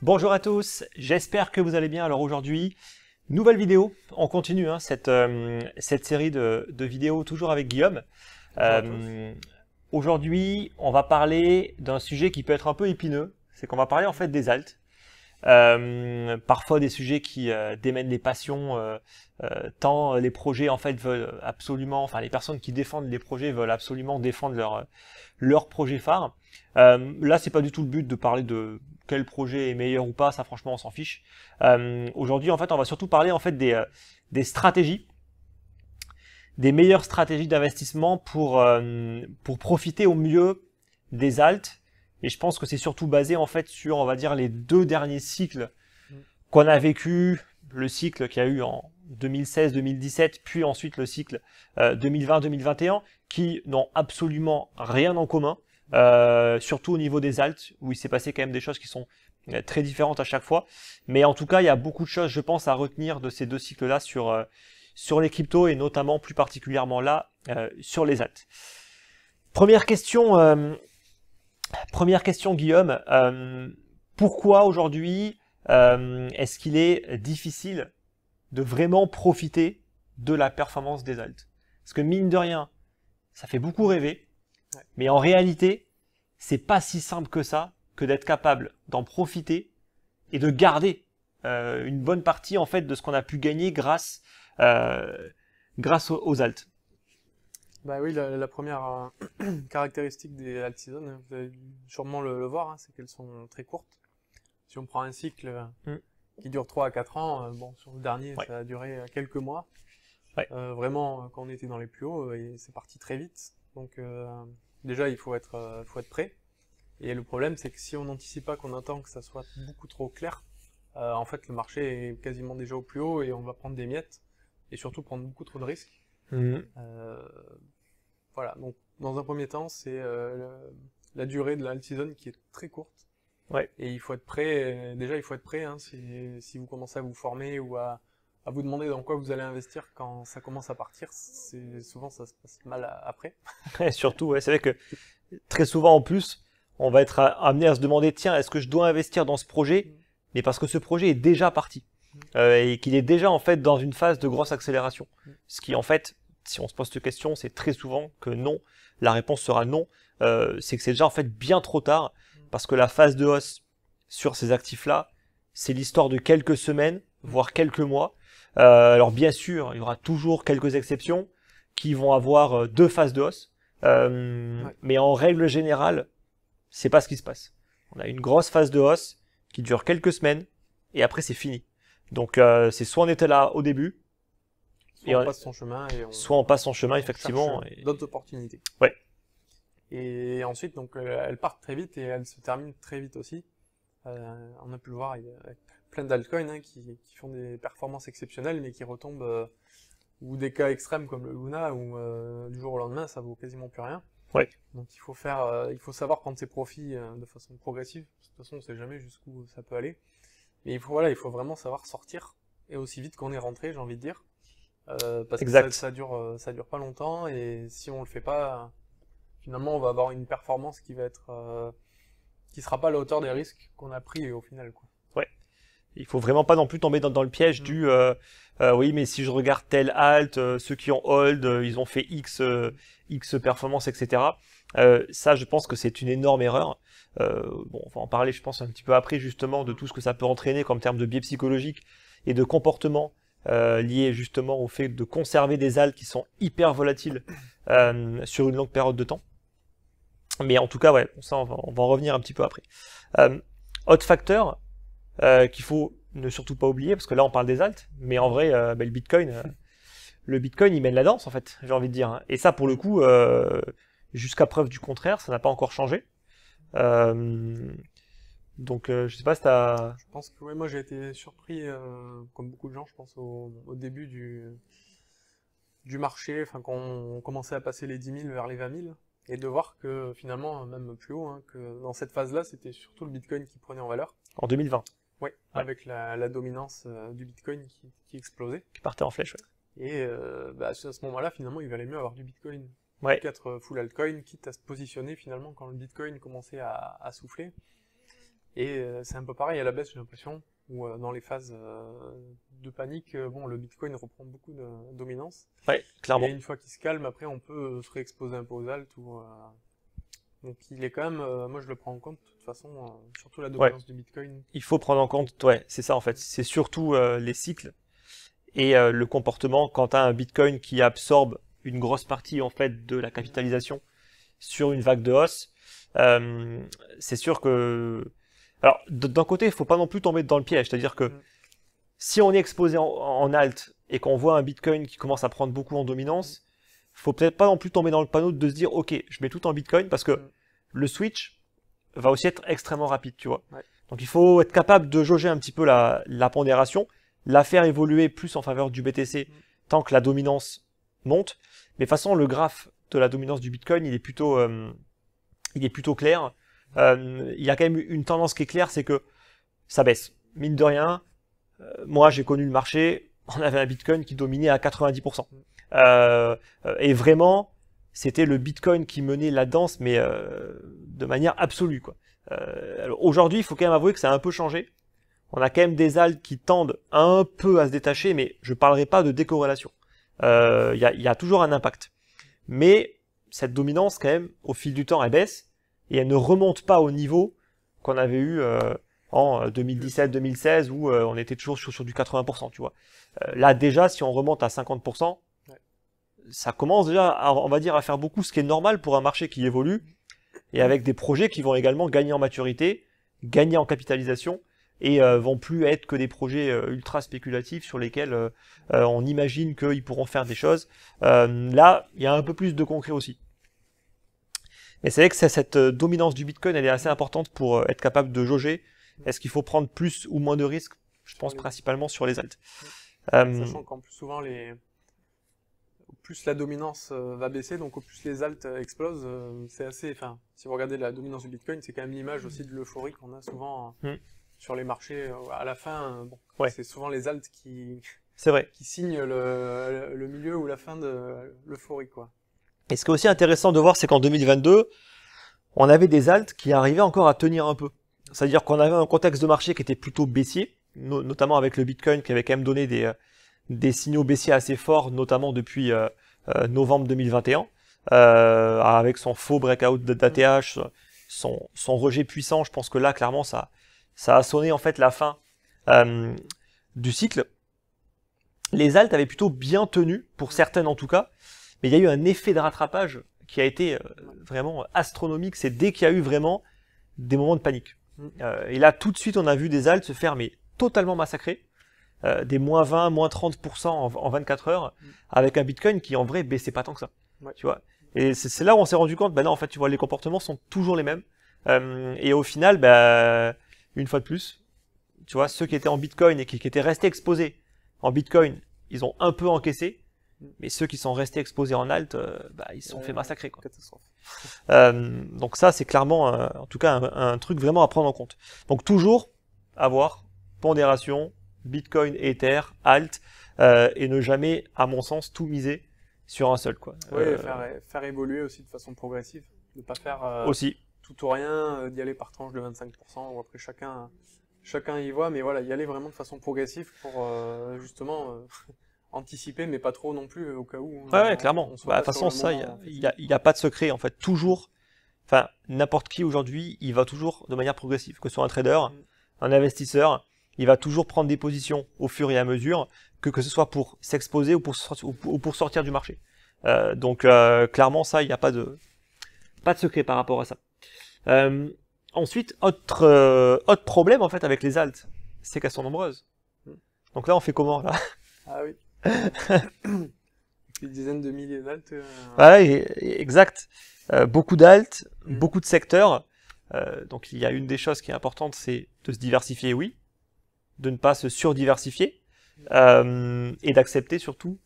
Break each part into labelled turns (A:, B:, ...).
A: Bonjour à tous, j'espère que vous allez bien. Alors aujourd'hui, nouvelle vidéo, on continue cette série de vidéos toujours avec Guillaume. Aujourd'hui, on va parler d'un sujet qui peut être un peu épineux, c'est qu'on va parler en fait des alts. Parfois des sujets qui démènent les passions, tant les projets en fait veulent absolument, enfin les personnes qui défendent les projets veulent absolument défendre leur projet phare. Là, c'est pas du tout le but de parler de quel projet est meilleur ou pas, ça franchement on s'en fiche. Aujourd'hui en fait on va surtout parler en fait des stratégies, des meilleures stratégies d'investissement pour profiter au mieux des alts. Et je pense que c'est surtout basé en fait sur, on va dire, les 2 derniers cycles qu'on a vécu, le cycle qu'il y a eu en 2016-2017, puis ensuite le cycle 2020-2021, qui n'ont absolument rien en commun. Surtout au niveau des alts, où il s'est passé quand même des choses qui sont très différentes à chaque fois. Mais en tout cas, il y a beaucoup de choses, je pense, à retenir de ces 2 cycles-là sur les cryptos, et notamment plus particulièrement là, sur les alts. Première question, Guillaume. Pourquoi aujourd'hui est-ce qu'il est difficile de vraiment profiter de la performance des alts? Parce que mine de rien, ça fait beaucoup rêver. Mais en réalité, c'est pas si simple que ça, que d'être capable d'en profiter et de garder une bonne partie en fait de ce qu'on a pu gagner grâce aux alts.
B: Bah oui, la première caractéristique des alt seasons, vous avez dû sûrement le voir, c'est qu'elles sont très courtes. Si on prend un cycle qui dure 3 à 4 ans, bon, sur le dernier, ça a duré quelques mois. Vraiment, quand on était dans les plus hauts, et c'est parti très vite. Donc déjà, il faut être prêt. Et le problème, c'est que si on n'anticipe pas, qu'on attend que ça soit beaucoup trop clair, en fait, le marché est quasiment déjà au plus haut et on va prendre des miettes et surtout prendre beaucoup trop de risques. Voilà, donc dans un premier temps, c'est la durée de la alt season qui est très courte. Et il faut être prêt, déjà il faut être prêt si vous commencez à vous former ou à vous demander dans quoi vous allez investir quand ça commence à partir. Souvent ça se passe mal après.
A: Et surtout, c'est vrai que très souvent en plus, on va être amené à se demander, tiens, est-ce que je dois investir dans ce projet? Mais parce que ce projet est déjà parti et qu'il est déjà en fait dans une phase de grosse accélération. Ce qui en fait, si on se pose cette question, c'est très souvent que non. La réponse sera non. C'est que c'est déjà en fait bien trop tard, parce que la phase de hausse sur ces actifs-là, c'est l'histoire de quelques semaines, voire quelques mois. Alors bien sûr, il y aura toujours quelques exceptions qui vont avoir 2 phases de hausse, mais en règle générale, c'est pas ce qui se passe. On a une grosse phase de hausse qui dure quelques semaines et après c'est fini. Donc c'est soit on était là au début,
B: soit on passe son chemin,
A: soit on passe son chemin effectivement.
B: D'autres opportunités.
A: Ouais.
B: Et ensuite, donc, elles partent très vite et elles se terminent très vite aussi. On a pu le voir avec plein d'altcoins qui font des performances exceptionnelles, mais qui retombent, ou des cas extrêmes comme le Luna, où du jour au lendemain, ça vaut quasiment plus rien. Donc il faut savoir prendre ses profits de façon progressive. De toute façon, on ne sait jamais jusqu'où ça peut aller. Mais il faut vraiment savoir sortir, et aussi vite qu'on est rentré, j'ai envie de dire. Parce que ça dure pas longtemps, et si on le fait pas, finalement on va avoir une performance qui sera pas à la hauteur des risques qu'on a pris au final, quoi.
A: Il faut vraiment pas non plus tomber dans le piège du oui, mais si je regarde tel alt, ceux qui ont hold, ils ont fait X performance, etc. Ça, je pense que c'est une énorme erreur. Bon, on va en parler, je pense, un petit peu après, justement, de tout ce que ça peut entraîner comme terme de biais psychologiques et de comportement liés justement au fait de conserver des alts qui sont hyper volatiles sur une longue période de temps. Mais en tout cas, ça, on va en revenir un petit peu après. Autre facteur qu'il faut ne surtout pas oublier, parce que là on parle des alts, mais en vrai le Bitcoin il mène la danse en fait, j'ai envie de dire. Et ça pour le coup, jusqu'à preuve du contraire, ça n'a pas encore changé. Donc je sais pas si t'as...
B: Je pense que moi j'ai été surpris, comme beaucoup de gens je pense, au début du marché, enfin quand on commençait à passer les 10 000 vers les 20 000, et de voir que finalement, même plus haut, que dans cette phase-là, c'était surtout le Bitcoin qui prenait en valeur.
A: En 2020.
B: Oui, avec la dominance du Bitcoin qui explosait.
A: Qui partait en flèche,
B: Et à ce moment-là, finalement, il valait mieux avoir du Bitcoin
A: Ouais.
B: Être full altcoin, quitte à se positionner finalement quand le Bitcoin commençait à souffler. Et c'est un peu pareil à la baisse, j'ai l'impression, où dans les phases de panique, bon, le Bitcoin reprend beaucoup de dominance.
A: Ouais, clairement.
B: Et une fois qu'il se calme, après, on peut se réexposer un peu aux alts. Donc il est quand même, moi je le prends en compte de toute façon, surtout la dominance du Bitcoin.
A: Il faut prendre en compte, ouais, c'est ça en fait. C'est surtout les cycles et le comportement quand tu as un Bitcoin qui absorbe une grosse partie en fait de la capitalisation sur une vague de hausse. C'est sûr que, alors d'un côté, il faut pas non plus tomber dans le piège, c'est-à-dire que si on est exposé en alt et qu'on voit un Bitcoin qui commence à prendre beaucoup en dominance, faut peut-être pas non plus tomber dans le panneau de se dire ok, je mets tout en Bitcoin parce que le switch va aussi être extrêmement rapide, tu vois.
B: Ouais.
A: Donc il faut être capable de jauger un petit peu la pondération, la faire évoluer plus en faveur du BTC tant que la dominance monte. Mais de toute façon, le graphe de la dominance du Bitcoin, il est plutôt clair. Il y a quand même une tendance qui est claire, c'est que ça baisse. Mine de rien, moi j'ai connu le marché, on avait un Bitcoin qui dominait à 90%. Et vraiment, c'était le Bitcoin qui menait la danse, mais de manière absolue, quoi. Alors aujourd'hui, il faut quand même avouer que ça a un peu changé. On a quand même des alts qui tendent un peu à se détacher, mais je parlerai pas de décorrélation. Il y a toujours un impact. Mais cette dominance, quand même, au fil du temps, elle baisse et elle ne remonte pas au niveau qu'on avait eu en 2017-2016 où on était toujours sur du 80%, tu vois. Là, déjà, si on remonte à 50%, ça commence déjà, on va dire, à faire beaucoup, ce qui est normal pour un marché qui évolue et avec des projets qui vont également gagner en maturité, gagner en capitalisation et vont plus être que des projets ultra spéculatifs sur lesquels on imagine qu'ils pourront faire des choses. Là, il y a un peu plus de concret aussi. Et c'est vrai que cette dominance du Bitcoin, elle est assez importante pour être capable de jauger. Est-ce qu'il faut prendre plus ou moins de risques? Je pense principalement sur les alts.
B: Sachant qu'en plus souvent au plus la dominance va baisser, donc au plus les alts explosent, c'est assez. Enfin, si vous regardez la dominance du Bitcoin, c'est quand même l'image aussi de l'euphorie qu'on a souvent sur les marchés. À la fin, c'est souvent les alts qui signent le milieu ou la fin de l'euphorie, quoi.
A: Et ce qui est aussi intéressant de voir, c'est qu'en 2022, on avait des alts qui arrivaient encore à tenir un peu. C'est-à-dire qu'on avait un contexte de marché qui était plutôt baissier, notamment avec le Bitcoin qui avait quand même donné des signaux baissiers assez forts, notamment depuis novembre 2021, avec son faux breakout d'ATH, son rejet puissant. Je pense que là, clairement, ça a sonné en fait la fin du cycle. Les alts avaient plutôt bien tenu, pour certaines en tout cas, mais il y a eu un effet de rattrapage qui a été vraiment astronomique. C'est dès qu'il y a eu vraiment des moments de panique. Et là, tout de suite, on a vu des alts se faire mais totalement massacrer. Des moins 20, moins 30% en 24 heures, avec un Bitcoin qui en vrai baissait pas tant que ça. Tu vois. Et c'est là où on s'est rendu compte, non, en fait, tu vois, les comportements sont toujours les mêmes. Et au final, une fois de plus, tu vois, ceux qui étaient en Bitcoin et qui étaient restés exposés en Bitcoin, ils ont un peu encaissé. Mais ceux qui sont restés exposés en alt, ils se sont fait massacrer, quoi. Donc ça, c'est clairement, en tout cas, un truc vraiment à prendre en compte. Donc toujours avoir pondération, Bitcoin, Ether, alt, et ne jamais, à mon sens, tout miser sur un seul, quoi.
B: Oui, faire évoluer aussi de façon progressive, ne pas faire
A: aussi
B: tout ou rien, d'y aller par tranche de 25%, ou après chacun y voit, mais voilà, y aller vraiment de façon progressive pour justement anticiper, mais pas trop non plus, au cas où.
A: Ouais, clairement. De toute façon, ça, il y a pas de secret, en fait. Toujours, enfin, n'importe qui aujourd'hui, il va toujours de manière progressive, que ce soit un trader, un investisseur, il va toujours prendre des positions au fur et à mesure, que ce soit pour s'exposer ou pour sortir du marché. Donc, clairement, ça, il n'y a pas de secret par rapport à ça. Ensuite, autre problème, en fait, avec les alts, c'est qu'elles sont nombreuses. Donc là, on fait comment, là?
B: Ah oui. Des dizaines de milliers d'alts.
A: Ouais, exact. Beaucoup d'alts, beaucoup de secteurs. Donc il y a une des choses qui est importante, c'est de se diversifier, oui, de ne pas se surdiversifier et d'accepter surtout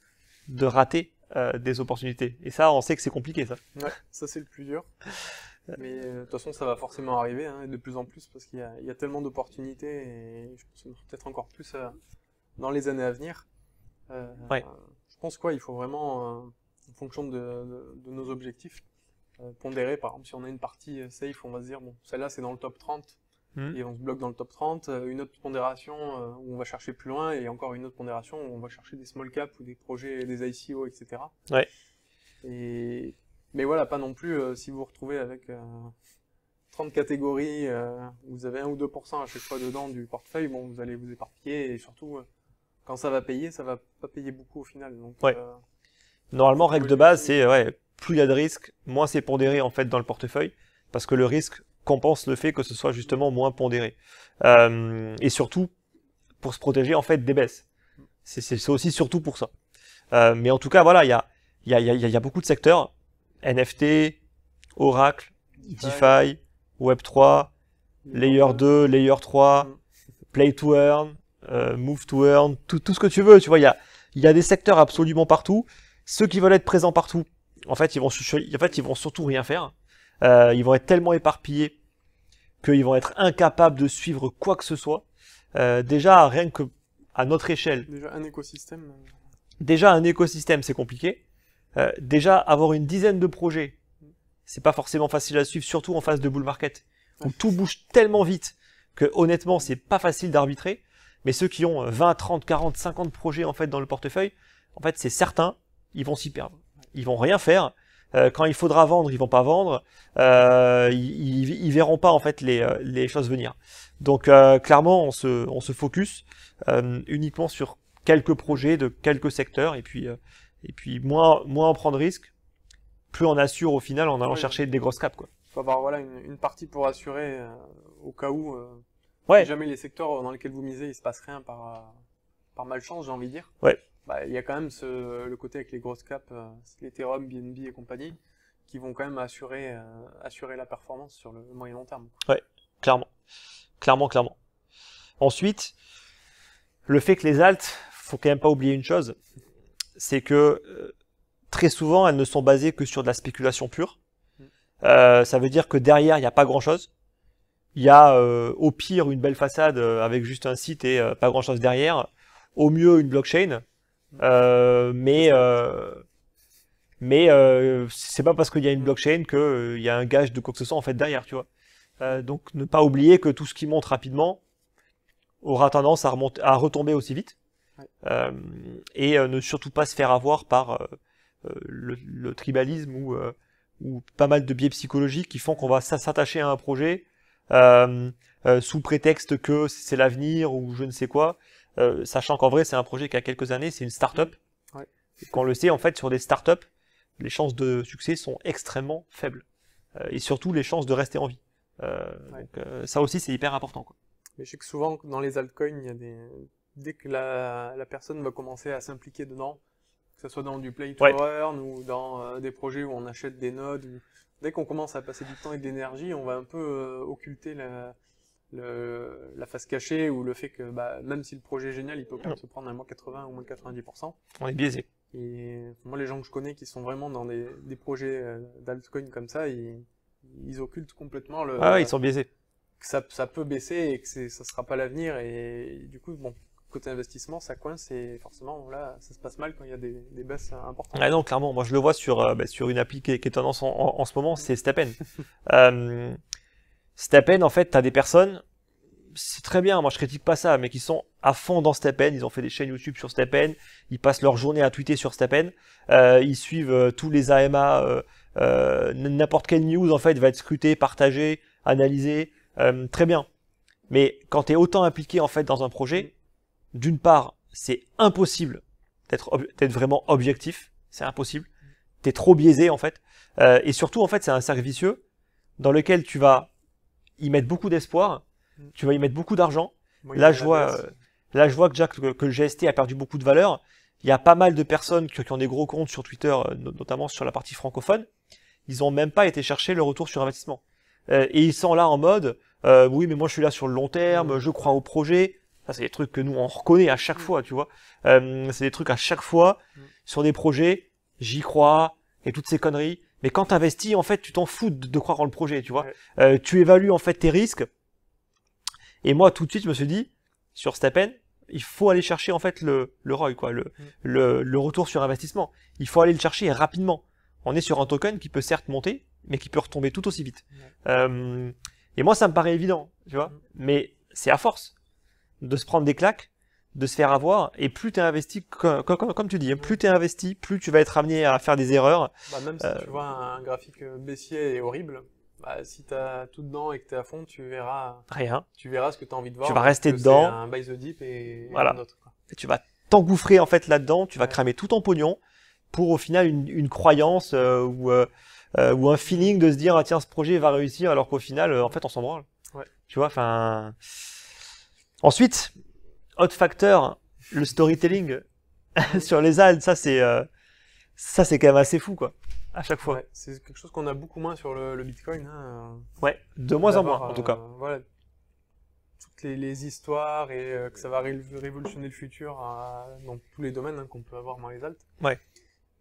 A: de rater des opportunités. Et ça, on sait que c'est compliqué, ça.
B: Ouais, ça c'est le plus dur. Mais de toute façon, ça va forcément arriver, hein, de plus en plus, parce qu'il y a tellement d'opportunités, et je pense peut-être encore plus dans les années à venir. Je pense il faut vraiment en fonction de nos objectifs. Pondérer, par exemple, si on a une partie safe, on va se dire, bon, celle-là c'est dans le top 30, et on se bloque dans le top 30, une autre pondération où on va chercher plus loin, et encore une autre pondération où on va chercher des small caps ou des projets, des ICO, etc.
A: Ouais.
B: Mais voilà, pas non plus, si vous vous retrouvez avec 30 catégories, vous avez 1 ou 2% à chaque fois dedans du portefeuille, bon, vous allez vous éparpiller, et surtout, quand ça va payer, ça va pas payer beaucoup au final. Donc,
A: ouais. Normalement, règle de base, c'est plus il y a de risques, moins c'est pondéré en fait dans le portefeuille, parce que le risque compense le fait que ce soit justement moins pondéré. Et surtout, pour se protéger en fait des baisses. C'est aussi surtout pour ça. Mais en tout cas, voilà, il y a beaucoup de secteurs, NFT, Oracle, DeFi, Web3, Layer 2, Layer 3, Play to Earn, Move to Earn, tout ce que tu veux, tu vois, il y a des secteurs absolument partout. Ceux qui veulent être présents partout, en fait, ils vont surtout rien faire. Ils vont être tellement éparpillés qu'ils vont être incapables de suivre quoi que ce soit. Déjà, rien que à notre échelle. Déjà, un écosystème, c'est compliqué. Déjà, avoir une dizaine de projets, c'est pas forcément facile à suivre, surtout en phase de bull market, où tout bouge tellement vite que honnêtement, c'est pas facile d'arbitrer. Mais ceux qui ont 20, 30, 40, 50 projets en fait dans le portefeuille, en fait, c'est certain, ils vont s'y perdre. Ils vont rien faire. Quand il faudra vendre, ils vont pas vendre. Ils verront pas en fait les choses venir. Donc clairement, on se focus uniquement sur quelques projets de quelques secteurs et puis moins on prend de risques, plus on assure au final en allant chercher des grosses caps, quoi.
B: Il faut avoir voilà une partie pour assurer au cas où. Si jamais les secteurs dans lesquels vous misez, il se passe rien par malchance, j'ai envie de dire.
A: Ouais.
B: Bah, il y a quand même le côté avec les grosses caps, l'Ethereum, BNB et compagnie, qui vont quand même assurer la performance sur le moyen long terme.
A: Ouais, clairement. Ensuite, le fait que les alts, faut quand même pas oublier une chose, c'est que très souvent, elles ne sont basées que sur de la spéculation pure. Ça veut dire que derrière, il n'y a pas grand-chose. Il y a au pire une belle façade avec juste un site et pas grand-chose derrière. Au mieux, une blockchain. Mais c'est pas parce qu'il y a une blockchain qu'il y a un gage de quoi que ce soit en fait derrière, tu vois. Donc ne pas oublier que tout ce qui monte rapidement aura tendance à retomber aussi vite. Et ne surtout pas se faire avoir par le tribalisme ou pas mal de biais psychologiques qui font qu'on va s'attacher à un projet sous prétexte que c'est l'avenir ou je ne sais quoi. Sachant qu'en vrai c'est un projet qui a quelques années, c'est une start-up. Et qu'on le sait, en fait, sur des start-up, les chances de succès sont extrêmement faibles. Et surtout les chances de rester en vie. Donc, ça aussi c'est hyper important, quoi.
B: Mais je sais que souvent dans les altcoins, il y a dès que la personne va commencer à s'impliquer dedans, que ce soit dans du play to earn ou dans des projets où on achète des nodes, dès qu'on commence à passer du temps et de l'énergie, on va un peu occulter la face cachée ou le fait que même si le projet est génial, il peut quand même se prendre à moins 80 ou moins 90%.
A: On est biaisé.
B: Et moi, les gens que je connais qui sont vraiment dans des projets d'altcoin comme ça, ils occultent complètement
A: ils sont biaisés.
B: Que ça peut baisser et que ça sera pas l'avenir. Et du coup, bon, côté investissement, ça coince et forcément, là, ça se passe mal quand il y a des baisses importantes.
A: Ah non, clairement. Moi, je le vois sur une appli qui est tendance en ce moment, c'est Stepn. Stepn, en fait, t'as des personnes, c'est très bien, moi je critique pas ça, mais qui sont à fond dans Stepn, ils ont fait des chaînes YouTube sur Stepn, ils passent leur journée à tweeter sur Stepn, ils suivent tous les AMA, n'importe quelle news en fait va être scrutée, partagée, analysée, très bien. Mais quand tu es autant impliqué en fait dans un projet, d'une part, c'est impossible d'être vraiment objectif, c'est impossible, t'es trop biaisé en fait, et surtout en fait c'est un cercle vicieux dans lequel tu vas y mettre beaucoup d'espoir, tu vas y mettre beaucoup d'argent. Là, je vois que le GST a perdu beaucoup de valeur. Il y a pas mal de personnes qui ont des gros comptes sur Twitter, notamment sur la partie francophone. Ils ont même pas été chercher le retour sur investissement. Et ils sont là en mode, oui, mais moi je suis là sur le long terme, je crois au projet. Ça, c'est des trucs que nous on reconnaît à chaque fois, tu vois. C'est des trucs à chaque fois sur des projets, j'y crois et toutes ces conneries. Mais quand tu investis, en fait, tu t'en fous de croire en le projet, tu vois. Tu évalues en fait tes risques. Et moi, tout de suite, je me suis dit, sur Stepn, il faut aller chercher en fait le ROI, quoi, le retour sur investissement. Il faut aller le chercher rapidement. On est sur un token qui peut certes monter, mais qui peut retomber tout aussi vite. Et moi, ça me paraît évident, tu vois. Mais c'est à force de se prendre des claques, de se faire avoir, et plus tu es investi, comme tu dis, hein, plus tu es investi, plus tu vas être amené à faire des erreurs.
B: Bah, même si tu vois un graphique baissier et horrible, bah, si tu as tout dedans et que tu es à fond, tu verras
A: rien.
B: Tu verras ce que tu as envie de voir.
A: Tu vas rester dedans.
B: C'est un buy the dip et
A: voilà.
B: un autre, quoi.
A: Et tu vas t'engouffrer en fait là-dedans, tu vas cramer tout ton pognon pour au final une croyance ou un feeling de se dire ah tiens ce projet va réussir alors qu'au final en fait on s'en branle.
B: Ouais.
A: Tu vois, enfin. Ensuite, autre facteur, le storytelling sur les alts, ça c'est quand même assez fou quoi. À chaque fois.
B: Ouais, c'est quelque chose qu'on a beaucoup moins sur le Bitcoin. Hein,
A: ouais, de moins en moins en tout cas.
B: Voilà, toutes les histoires et que ça va révolutionner le futur dans tous les domaines hein, qu'on peut avoir dans les alts.
A: Ouais.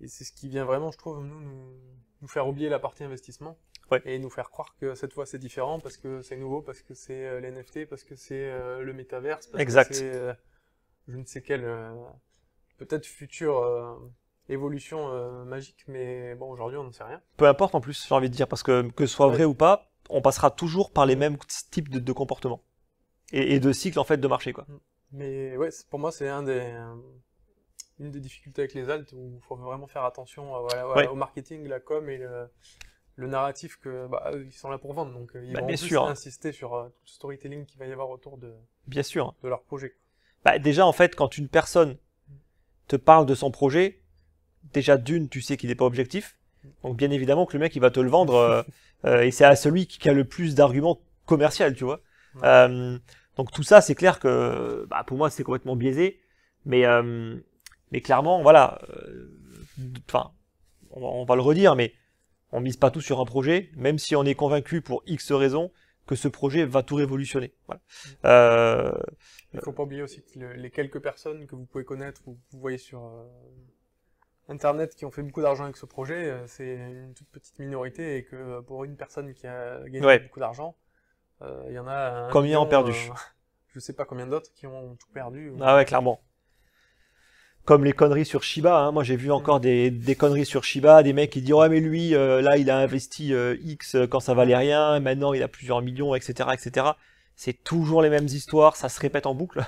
B: Et c'est ce qui vient vraiment, je trouve, nous faire oublier la partie investissement.
A: Ouais.
B: Et nous faire croire que cette fois c'est différent parce que c'est nouveau, parce que c'est les NFT, parce que c'est le métaverse, parce
A: exact.
B: que c'est je ne sais quelle peut-être future évolution magique, mais bon aujourd'hui on n'en sait rien.
A: Peu importe en plus, j'ai envie de dire, parce que ce soit vrai ou pas, on passera toujours par les mêmes types de comportements et de cycles en fait de marché quoi.
B: Mais ouais, pour moi c'est une des difficultés avec les alts où il faut vraiment faire attention au marketing, la com et le narratif que ils sont là pour vendre, donc ils vont plus insister sur tout le storytelling qu'il va y avoir autour de leur projet.
A: Bah, déjà en fait quand une personne te parle de son projet, déjà d'une tu sais qu'il n'est pas objectif, donc bien évidemment que le mec il va te le vendre et c'est à celui qui a le plus d'arguments commerciaux, tu vois. Donc tout ça c'est clair que pour moi c'est complètement biaisé, mais clairement voilà, enfin on va le redire, mais on mise pas tout sur un projet, même si on est convaincu pour X raisons que ce projet va tout révolutionner. Voilà.
B: Il faut pas oublier aussi que les quelques personnes que vous pouvez connaître ou que vous voyez sur Internet qui ont fait beaucoup d'argent avec ce projet, c'est une toute petite minorité et que pour une personne qui a gagné beaucoup d'argent, il y en a
A: combien ont perdu
B: je sais pas combien d'autres qui ont tout perdu.
A: Ah ouais, clairement. Comme les conneries sur Shiba, hein. Moi j'ai vu encore des conneries sur Shiba, des mecs qui disent ouais mais lui là il a investi X quand ça valait rien, maintenant il a plusieurs millions, etc. etc. C'est toujours les mêmes histoires, ça se répète en boucle.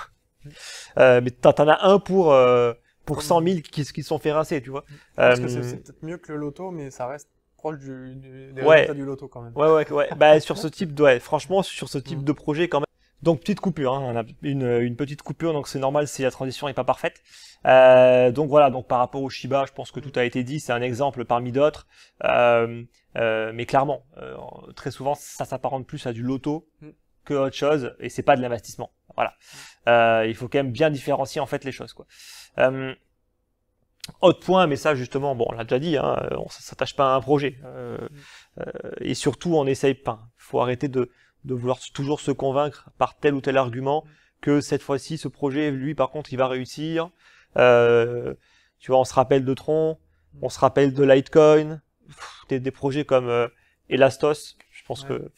A: Mais t'en as un pour 100 000 qui se sont fait rincer, tu vois.
B: Parce que c'est peut-être mieux que le loto, mais ça reste proche des résultats du loto quand même.
A: Ouais. Bah sur ce type franchement sur ce type de projet quand même. Donc petite coupure, hein. On a une petite coupure, donc c'est normal si la transition n'est pas parfaite. Donc voilà, donc par rapport au Shiba, je pense que tout a été dit, c'est un exemple parmi d'autres. Mais clairement, très souvent, ça s'apparente plus à du loto que autre chose, et c'est pas de l'investissement. Voilà. Il faut quand même bien différencier en fait les choses, quoi. Autre point, mais ça justement, bon, on l'a déjà dit, hein, on s'attache pas à un projet. Et surtout, on essaye pas. Faut arrêter de vouloir toujours se convaincre par tel ou tel argument que cette fois-ci, ce projet, lui, par contre, il va réussir. Tu vois, on se rappelle de Tron, on se rappelle de Litecoin, des projets comme Elastos. Je pense que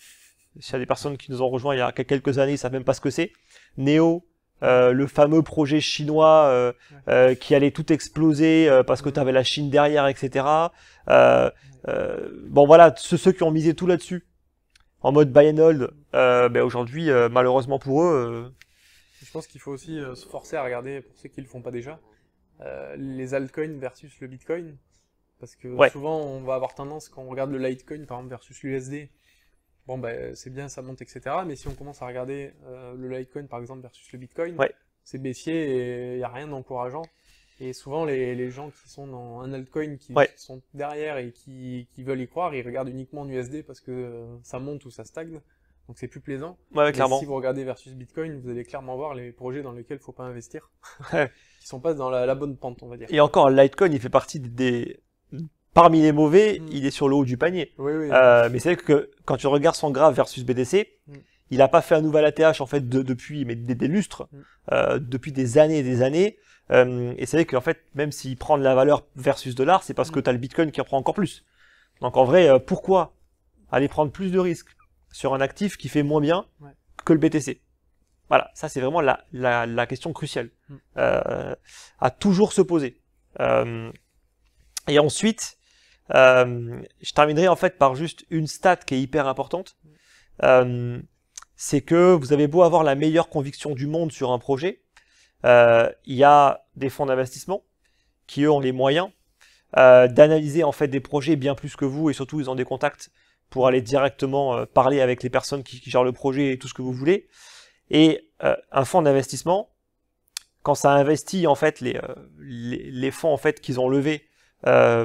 A: s'il y a des personnes qui nous ont rejoints il y a quelques années, ils savent même pas ce que c'est. Neo, le fameux projet chinois qui allait tout exploser parce que tu avais la Chine derrière, etc. Bon voilà, ceux qui ont misé tout là-dessus en mode buy and hold, aujourd'hui, malheureusement pour eux...
B: Je pense qu'il faut aussi se forcer à regarder, pour ceux qui le font pas déjà, les altcoins versus le Bitcoin. Parce que souvent, on va avoir tendance, quand on regarde le Litecoin, par exemple, versus l'USD, bon, c'est bien, ça monte, etc. Mais si on commence à regarder le Litecoin, par exemple, versus le Bitcoin, c'est baissier et il n'y a rien d'encourageant. Et souvent, les gens qui sont dans un altcoin, qui sont derrière et qui veulent y croire, ils regardent uniquement en USD parce que ça monte ou ça stagne. Donc c'est plus plaisant.
A: Ouais, clairement.
B: Si vous regardez versus Bitcoin, vous allez clairement voir les projets dans lesquels il ne faut pas investir. Qui sont pas dans la bonne pente, on va dire.
A: Et encore, Litecoin, il fait partie parmi les mauvais, il est sur le haut du panier. Mais c'est vrai que quand tu regardes son graphe versus BTC, il n'a pas fait un nouvel ATH en fait depuis des lustres, depuis des années et des années. Et c'est vrai qu'en fait, même s'il prend de la valeur versus dollar, c'est parce que tu as le Bitcoin qui en prend encore plus. Donc en vrai, pourquoi aller prendre plus de risques sur un actif qui fait moins bien que le BTC? Voilà, ça c'est vraiment la question cruciale
B: Mm.
A: à toujours se poser. Et ensuite, je terminerai en fait par juste une stat qui est hyper importante. C'est que vous avez beau avoir la meilleure conviction du monde sur un projet, il y a des fonds d'investissement qui eux ont les moyens d'analyser en fait des projets bien plus que vous, et surtout ils ont des contacts pour aller directement parler avec les personnes qui gèrent le projet et tout ce que vous voulez. Et un fonds d'investissement, quand ça investit en fait les fonds en fait qu'ils ont levés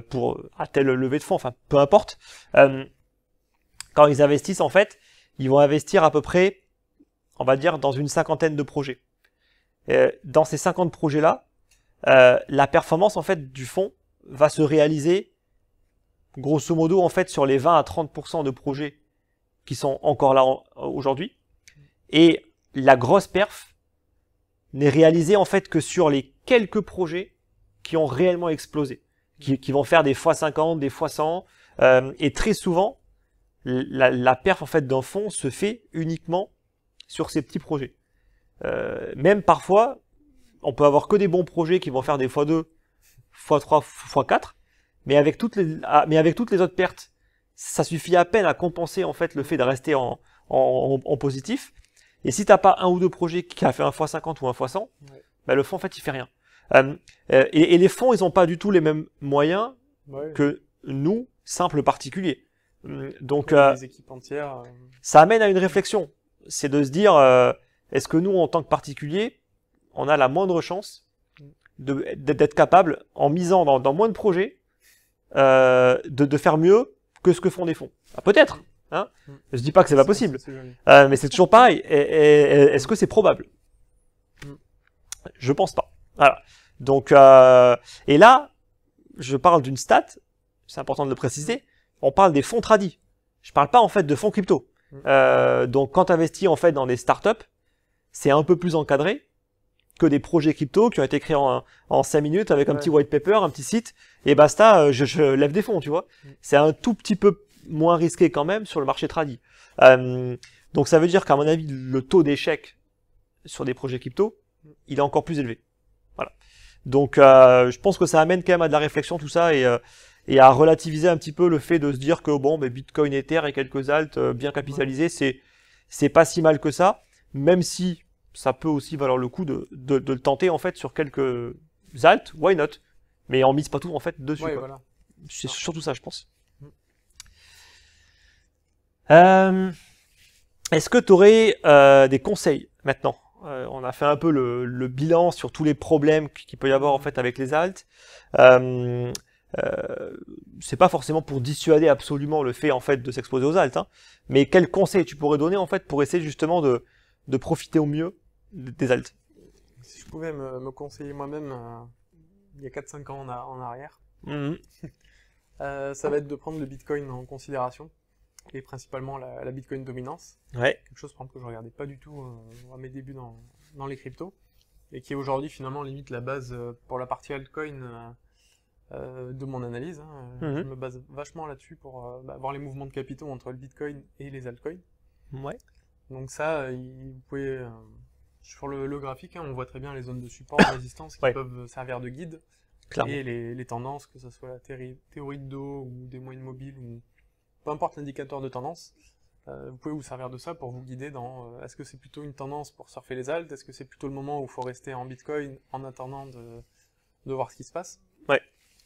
A: pour à telle levée de fonds, enfin peu importe, quand ils investissent en fait, ils vont investir à peu près, on va dire, dans une cinquantaine de projets. Dans ces 50 projets-là, la performance en fait du fonds va se réaliser grosso modo en fait sur les 20 à 30% de projets qui sont encore là aujourd'hui, et la grosse perf n'est réalisée en fait que sur les quelques projets qui ont réellement explosé, qui vont faire des fois 50, des fois 100, et très souvent la perf en fait d'un fonds se fait uniquement sur ces petits projets. Même parfois, on peut avoir que des bons projets qui vont faire des x2, x3, x4, mais avec toutes les autres pertes, ça suffit à peine à compenser en fait le fait de rester en positif. Et si t'as pas un ou deux projets qui a fait un x50 ou un x100,
B: Ouais.
A: bah le fonds en fait il fait rien. Et les fonds ils ont pas du tout les mêmes moyens
B: Ouais.
A: que nous, simples particuliers. Donc
B: Les équipes entières.
A: ça amène à une réflexion. C'est de se dire, est-ce que nous, en tant que particuliers, on a la moindre chance d'être capable, en misant dans moins de projets, de faire mieux que ce que font des fonds. Ah, peut-être. Hein, je dis pas que c'est pas possible. Mais c'est toujours pareil. Est-ce que c'est probable? Je pense pas. Voilà. Donc, et là, je parle d'une stat, c'est important de le préciser, on parle des fonds tradis. Je parle pas en fait de fonds crypto. Donc quand tu investis en fait dans des startups, c'est un peu plus encadré que des projets crypto qui ont été créés en 5 minutes avec un petit white paper, un petit site, et basta, je lève des fonds, tu vois. C'est un tout petit peu moins risqué quand même sur le marché tradi. Donc ça veut dire qu'à mon avis, le taux d'échec sur des projets crypto, il est encore plus élevé. Voilà. Donc je pense que ça amène quand même à de la réflexion tout ça, et à relativiser un petit peu le fait de se dire que bon, Bitcoin, Ether et quelques alts bien capitalisés, c'est pas si mal que ça, même si ça peut aussi valoir le coup de le tenter en fait sur quelques alts, why not? Mais on mise pas tout en fait dessus.
B: Ouais,
A: quoi.
B: voilà.
A: C'est surtout ça, je pense.
B: Mm.
A: Est-ce que tu aurais des conseils maintenant? On a fait un peu le bilan sur tous les problèmes qu'il peut y avoir en fait avec les alts. C'est pas forcément pour dissuader absolument le fait en fait de s'exposer aux alts, hein, mais quels conseils tu pourrais donner en fait pour essayer justement de profiter au mieux des alts?
B: Si je pouvais me conseiller moi-même il y a 4-5 ans en arrière, ça va être de prendre le Bitcoin en considération, et principalement la Bitcoin dominance.
A: Ouais.
B: Quelque chose par exemple, que je regardais pas du tout à mes débuts dans les cryptos, et qui est aujourd'hui finalement limite la base pour la partie altcoin de mon analyse. Je me base vachement là-dessus pour voir les mouvements de capitaux entre le Bitcoin et les altcoins.
A: Ouais.
B: Donc ça, vous pouvez... sur le graphique, on voit très bien les zones de support, de résistance qui peuvent servir de guide.
A: Clairement.
B: Et les tendances, que ce soit la théorie de dos ou des moyennes mobiles, ou peu importe l'indicateur de tendance, vous pouvez vous servir de ça pour vous guider dans est-ce que c'est plutôt une tendance pour surfer les alts, est-ce que c'est plutôt le moment où il faut rester en Bitcoin en attendant de voir ce qui se passe.
A: Ouais.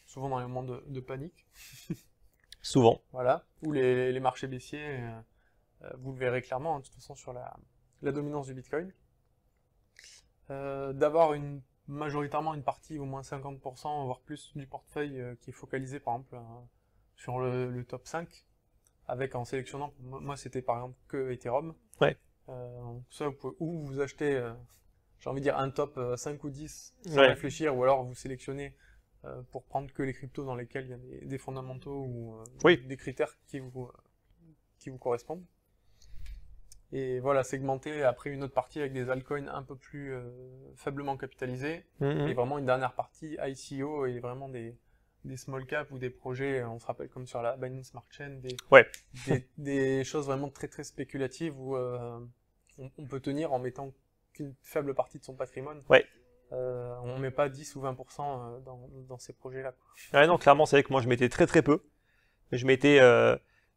B: Souvent dans les moments de panique.
A: Souvent.
B: Voilà. Ou les marchés baissiers, vous le verrez clairement, hein, de toute façon, sur la dominance du Bitcoin. D'avoir majoritairement une partie, au moins 50%, voire plus, du portefeuille qui est focalisé, par exemple, sur le top 5, avec en sélectionnant, moi c'était par exemple que Ethereum.
A: Ouais.
B: Ça, vous pouvez, ou vous achetez, j'ai envie de dire, un top 5 ou 10 sans
A: Ouais.
B: réfléchir, ou alors vous sélectionnez pour prendre que les cryptos dans lesquels il y a des fondamentaux ou des critères qui vous correspondent. Et voilà, segmenter après une autre partie avec des altcoins un peu plus faiblement capitalisés, et vraiment une dernière partie ICO et vraiment des small caps ou des projets, on se rappelle comme sur la Binance Smart Chain, des choses vraiment très très spéculatives où on peut tenir en mettant qu'une faible partie de son patrimoine.
A: Ouais.
B: On met pas 10 ou 20% dans ces projets-là.
A: Ouais, non, clairement, c'est vrai que moi, je mettais très très peu. Je mettais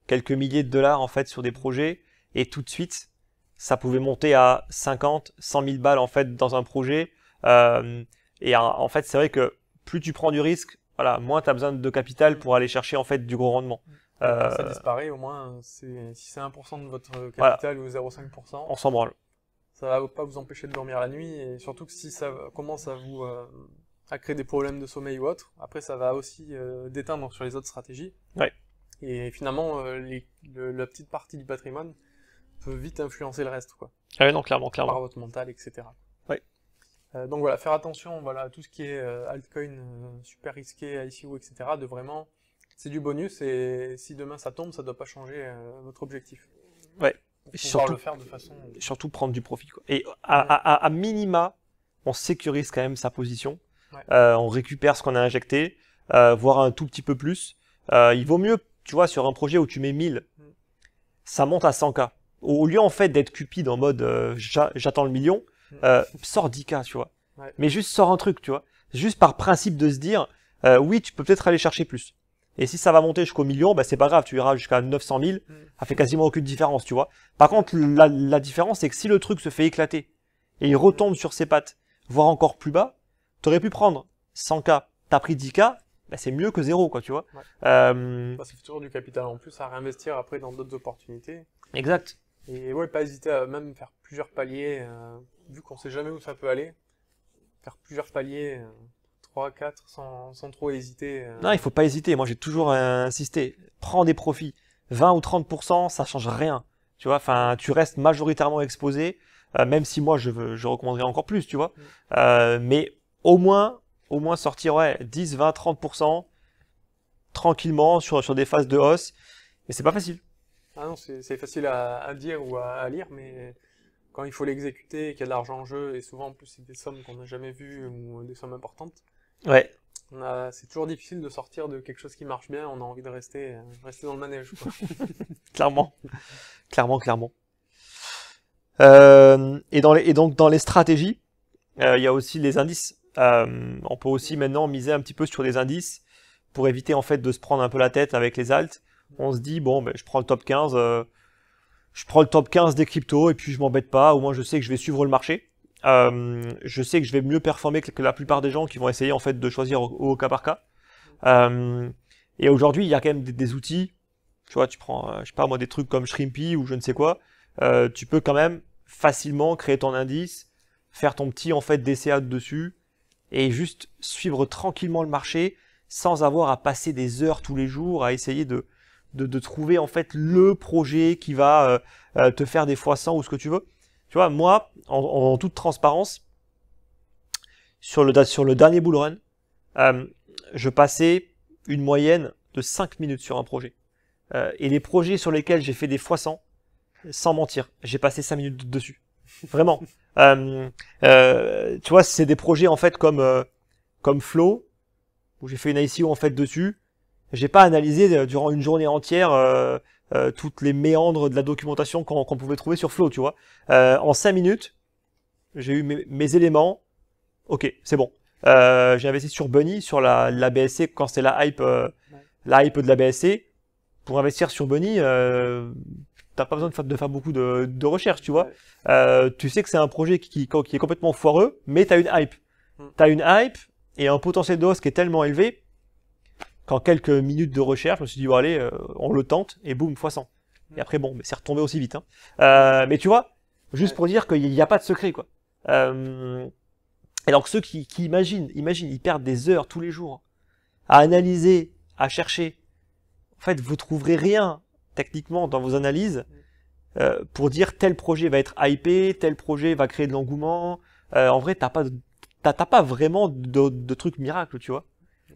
A: quelques milliers de dollars en fait sur des projets et tout de suite, ça pouvait monter à 50, 100 000 balles en fait dans un projet. En fait, c'est vrai que plus tu prends du risque, voilà, moins tu as besoin de capital pour aller chercher en fait du gros rendement.
B: Quand ça disparaît, au moins, si c'est 1% de votre capital ou 0,5%,
A: on s'en branle.
B: Ça va pas vous empêcher de dormir la nuit, et surtout que si ça commence à vous à créer des problèmes de sommeil ou autre, après ça va aussi déteindre sur les autres stratégies.
A: Ouais.
B: Et finalement, la petite partie du patrimoine peut vite influencer le reste, quoi.
A: Ah ouais, non, clairement.
B: Par votre mental, etc.
A: Ouais.
B: Donc voilà, faire attention, voilà, à tout ce qui est altcoin super risqué, ICO, etc. De vraiment, c'est du bonus, et si demain ça tombe, ça doit pas changer votre objectif.
A: Ouais.
B: Surtout, le faire de façon...
A: surtout prendre du profit, quoi. Et à minima, on sécurise quand même sa position.
B: Ouais.
A: On récupère ce qu'on a injecté, voire un tout petit peu plus. Il vaut mieux, tu vois, sur un projet où tu mets 1000, ça monte à 100K. Au lieu en fait d'être cupide en mode j'attends le million, sors 10K, tu vois.
B: Ouais.
A: Mais juste sors un truc, tu vois. Juste par principe de se dire, oui, tu peux peut-être aller chercher plus. Et si ça va monter jusqu'au million, bah c'est pas grave, tu iras jusqu'à 900 000, ça fait quasiment aucune différence, tu vois. Par contre, la différence, c'est que si le truc se fait éclater et il retombe sur ses pattes, voire encore plus bas, tu aurais pu prendre 100K, t'as pris 10K, bah c'est mieux que zéro, quoi, tu vois.
B: Ouais. Ça fait toujours du capital en plus à réinvestir après dans d'autres opportunités.
A: Exact.
B: Et ouais, pas hésiter à même faire plusieurs paliers, vu qu'on sait jamais où ça peut aller, faire plusieurs paliers. 3, 4, sans trop hésiter.
A: Non, il faut pas hésiter. Moi, j'ai toujours insisté. Prends des profits. 20 ou 30%, ça change rien. Tu vois, enfin, tu restes majoritairement exposé, même si moi, je recommanderais encore plus, tu vois. Mais au moins sortir, ouais, 10, 20, 30%, tranquillement, sur des phases de hausse. Mais c'est pas facile.
B: Ah non, c'est facile à dire ou à lire, mais quand il faut l'exécuter et qu'il y a de l'argent en jeu, et souvent, en plus, c'est des sommes qu'on n'a jamais vues ou des sommes importantes.
A: Ouais.
B: C'est toujours difficile de sortir de quelque chose qui marche bien, on a envie de rester dans le manège, quoi.
A: Clairement. Et donc dans les stratégies, il y a aussi les indices. On peut aussi maintenant miser un petit peu sur les indices pour éviter en fait de se prendre un peu la tête avec les alts. On se dit bon, ben, je prends le top 15, des cryptos et puis je m'embête pas. Au moins je sais que je vais suivre le marché. Je sais que je vais mieux performer que la plupart des gens qui vont essayer en fait de choisir au cas par cas. Et aujourd'hui, il y a quand même des outils. Tu vois, tu prends, je sais pas moi, des trucs comme Shrimpy ou je ne sais quoi. Tu peux quand même facilement créer ton indice, faire ton petit en fait DCA dessus et juste suivre tranquillement le marché sans avoir à passer des heures tous les jours à essayer de trouver en fait le projet qui va te faire des fois 100 ou ce que tu veux. Tu vois, moi, en toute transparence, sur le dernier bull run, je passais une moyenne de 5 minutes sur un projet. Et les projets sur lesquels j'ai fait des fois 100, sans mentir, j'ai passé 5 minutes dessus. Vraiment. Tu vois, c'est des projets en fait comme Flow, où j'ai fait une ICO en fait dessus. J'ai pas analysé durant une journée entière toutes les méandres de la documentation qu'on pouvait trouver sur Flow, tu vois. En 5 minutes, j'ai eu mes éléments. Ok, c'est bon. J'ai investi sur Bunny, sur la BSC, quand c'est la hype de la BSC. Pour investir sur Bunny, t'as pas besoin de faire beaucoup de recherche, tu vois. Tu sais que c'est un projet qui est complètement foireux, mais t'as une hype. T'as une hype et un potentiel de hausse qui est tellement élevé qu'en quelques minutes de recherche, je me suis dit, bon, allez, on le tente, et boum, x 100. Et après, bon, mais c'est retombé aussi vite. Hein. Mais tu vois, juste pour dire qu'il n'y a pas de secret, quoi. Et donc, ceux qui imaginent, ils perdent des heures tous les jours à analyser, à chercher. En fait, vous trouverez rien, techniquement, dans vos analyses, pour dire tel projet va être hypé, tel projet va créer de l'engouement. En vrai, t'as pas vraiment de trucs miracles, tu vois.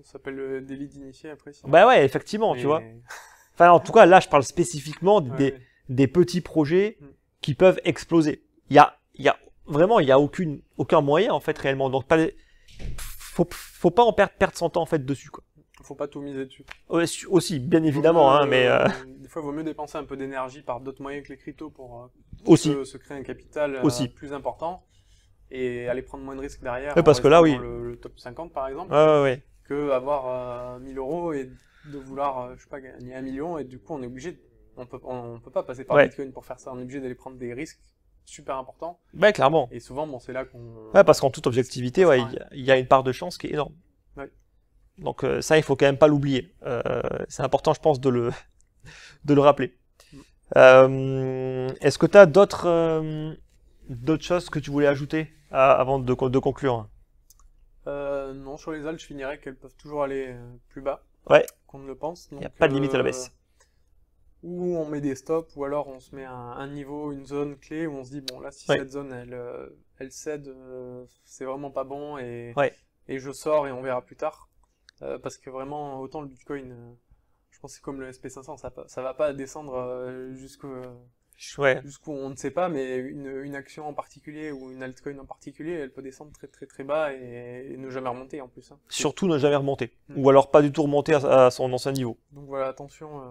B: Ça s'appelle le délit d'initié après.
A: Bah ouais, effectivement, tu vois. Enfin, en tout cas, là, je parle spécifiquement des petits projets qui peuvent exploser. Il y a vraiment, il y a aucun moyen, en fait, réellement. Donc, faut pas en perdre son temps, en fait, dessus, quoi.
B: Faut pas tout miser dessus.
A: Aussi, bien évidemment, hein, mais
B: des fois, il vaut mieux dépenser un peu d'énergie par d'autres moyens que les cryptos pour
A: aussi
B: se créer un capital
A: aussi
B: plus important. et aller prendre moins de risques derrière.
A: Ouais, parce que là,
B: dans
A: oui.
B: le top 50 par exemple,
A: Ouais.
B: que avoir 1000 euros et de vouloir, je sais pas, gagner 1 million, et du coup on est obligé, on peut pas passer par
A: Ouais.
B: Bitcoin pour faire ça, on est obligé d'aller prendre des risques super importants,
A: Ouais, clairement.
B: et souvent bon, c'est là qu'on...
A: Ouais, parce qu'en toute objectivité,
B: Ça
A: ouais,
B: sert à
A: il y a une part de chance qui est énorme.
B: Ouais.
A: Donc ça, il faut quand même pas l'oublier. C'est important, je pense, de le rappeler. Est-ce que tu as d'autres choses que tu voulais ajouter avant de conclure?
B: Non, sur les alts, je finirais qu'elles peuvent toujours aller plus bas
A: Ouais.
B: qu'on ne le pense.
A: Il n'y a pas de limite à la baisse.
B: Ou on met des stops, ou alors on se met un niveau, une zone clé où on se dit, bon là, si
A: Ouais.
B: cette zone, elle cède, c'est vraiment pas bon, et
A: Ouais.
B: je sors et on verra plus tard. Parce que vraiment, autant le Bitcoin, je pense que c'est comme le SP500, ça va pas descendre jusqu'où on ne sait pas, mais une action en particulier ou une altcoin en particulier, elle peut descendre très très très bas et ne jamais remonter en plus. Hein.
A: Surtout ne jamais remonter. Ou alors pas du tout remonter à son ancien niveau.
B: Donc voilà, attention,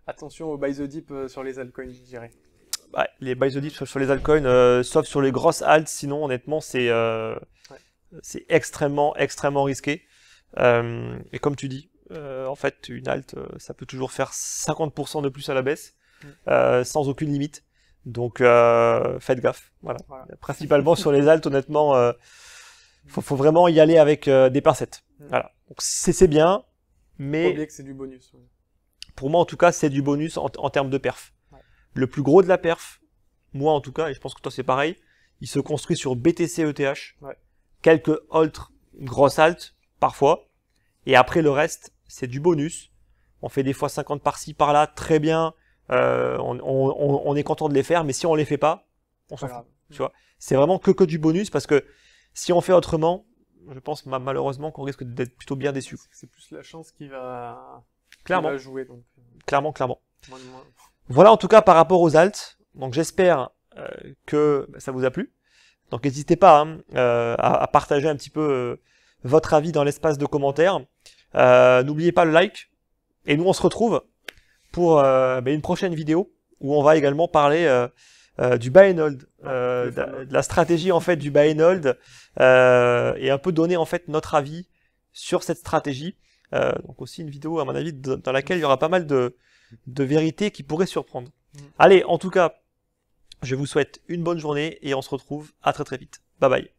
B: attention au buy the dip sur les altcoins, je dirais.
A: Ouais, les buy the dip sur les altcoins, sauf sur les grosses alts, sinon honnêtement c'est extrêmement risqué. Et comme tu dis, en fait une alt, ça peut toujours faire 50% de plus à la baisse, sans aucune limite. Donc faites gaffe. Voilà. Principalement sur les alts, honnêtement, faut vraiment y aller avec des pincettes. Voilà. Donc c'est bien, mais
B: faut oublier que c'est du bonus. Ouais.
A: Pour moi en tout cas c'est du bonus en termes de perf.
B: Ouais.
A: Le plus gros de la perf, moi en tout cas, et je pense que toi c'est pareil, il se construit sur BTC ETH,
B: ouais.
A: quelques autres grosses alts parfois, et après le reste c'est du bonus. On fait des fois 50 par-ci par-là, très bien, on est content de les faire, mais si on les fait pas, on s'en fout. Tu vois, c'est vraiment que du bonus, parce que si on fait autrement, je pense malheureusement qu'on risque d'être plutôt bien déçu.
B: C'est plus la chance qui va jouer. Donc.
A: Clairement.
B: Moins.
A: Voilà en tout cas par rapport aux alts. Donc j'espère que ça vous a plu. Donc n'hésitez pas à partager un petit peu votre avis dans l'espace de commentaires. N'oubliez pas le like. Et nous on se retrouve pour une prochaine vidéo où on va également parler du buy and hold, de la stratégie en fait du buy and hold, et un peu donner en fait notre avis sur cette stratégie. Donc aussi une vidéo à mon avis dans laquelle il y aura pas mal de vérités qui pourraient surprendre. Allez, en tout cas, je vous souhaite une bonne journée et on se retrouve à très vite. Bye bye.